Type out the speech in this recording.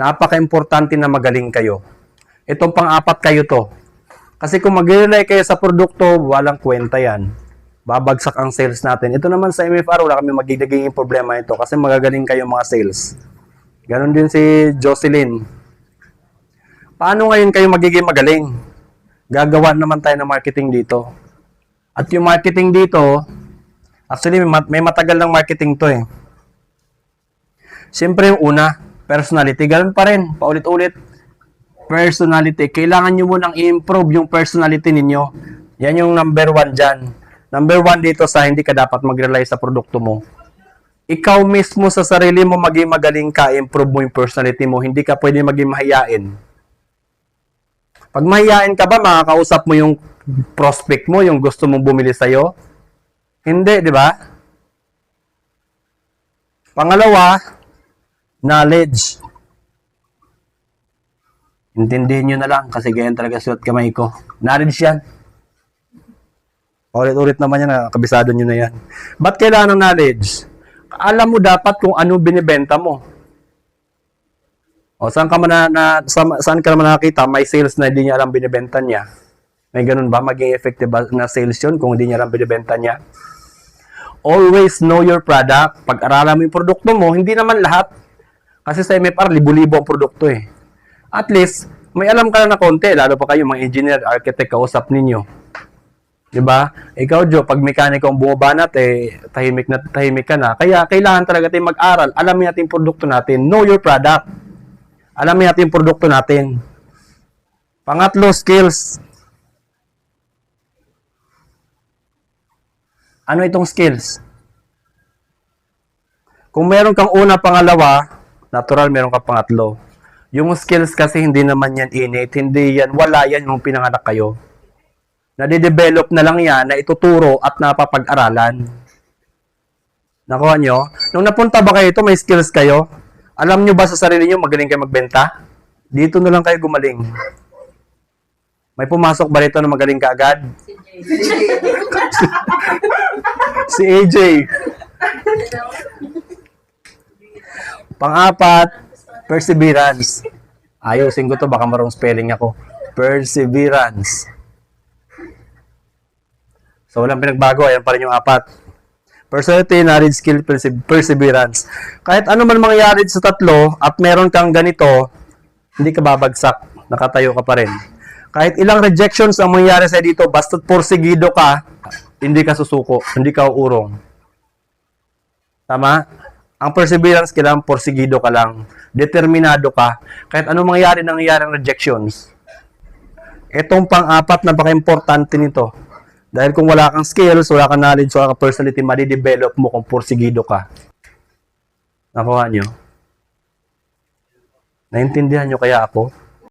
Napaka-importante na magaling kayo. Itong pang-apat kayo to. Kasi kung mag-rely kayo sa produkto, walang kwenta yan. Babagsak ang sales natin. Ito naman sa MFR, wala kami magiging problema ito kasi magagaling kayo mga sales. Ganon din si Jocelyn. Paano ngayon kayo magiging magaling? Gagawa naman tayo ng marketing dito. At yung marketing dito, actually may matagal ng marketing to eh. Siyempre yung una, personality. Ganon pa rin, paulit-ulit. Personality. Kailangan nyo munang i-improve yung personality ninyo. Yan yung number 1 dyan. Number 1 dito sa hindi ka dapat mag-rely sa produkto mo. Ikaw mismo sa sarili mo maging magaling ka, improve mo yung personality mo. Hindi ka pwede maging mahiyain. Pag mahiyain ka ba, makakausap mo yung prospect mo, yung gusto mong bumili sa'yo? Hindi, di ba? Pangalawa, knowledge. Intindihin nyo na lang kasi ganyan talaga suot kamay ko. Knowledge yan. Ulit-ulit naman yan, kabisado nyo na yan. Ba't kailangan ng knowledge? Alam mo dapat kung ano binibenta mo. O saan ka naman nakakita may sales na hindi niya alam binibenta niya? May ganun ba? Maging effective na sales yun kung hindi niya alam binibenta niya? Always know your product. Pag-aralan mo yung produkto mo, hindi naman lahat. Kasi sa MFR, libo-libo ang produkto eh. At least, may alam ka na konti, lalo pa kayo, mga engineer, architect, kausap ninyo. Diba? Ikaw, Joe, pag mekaniko ang bumabanat, tahimik ka na. Kaya, kailangan talaga tayong mag-aral. Alamin natin yung produkto natin. Know your product. Alamin natin yung produkto natin. Pangatlo, skills. Ano itong skills? Kung meron kang una, pangalawa, natural meron kang pangatlo. Yung skills kasi hindi naman yan innate, hindi yan, wala yan yung pinanganak kayo. Nade-develop na lang yan na ituturo at napapag-aralan. Nakuha nyo? Nung napunta ba kayo ito, may skills kayo? Alam nyo ba sa sarili nyo magaling kayo magbenta? Dito na lang kayo gumaling. May pumasok ba rito na magaling ka agad? Si AJ. Pang-apat, perseverance. Ayusin ko to, baka marong spelling ako. Perseverance. So, walang pinagbago. Ayan pa rin yung apat. Personality, knowledge, skill, perseverance. Kahit ano man mangyayari sa tatlo at meron kang ganito, hindi ka babagsak. Nakatayo ka pa rin. Kahit ilang rejections ang mangyayari sa dito, basta't porsigido ka, hindi ka susuko, hindi ka uurong. Tama? Ang perseverance, kailangan porsigido ka lang. Determinado ka. Kahit anong mangyayari ng rejections. Itong pang-apat, napaka-importante nito. Dahil kung wala kang skills, wala kang knowledge, wala kang personality, madidevelop mo kung porsigido ka. Nakuha nyo? Naintindihan nyo kaya ako?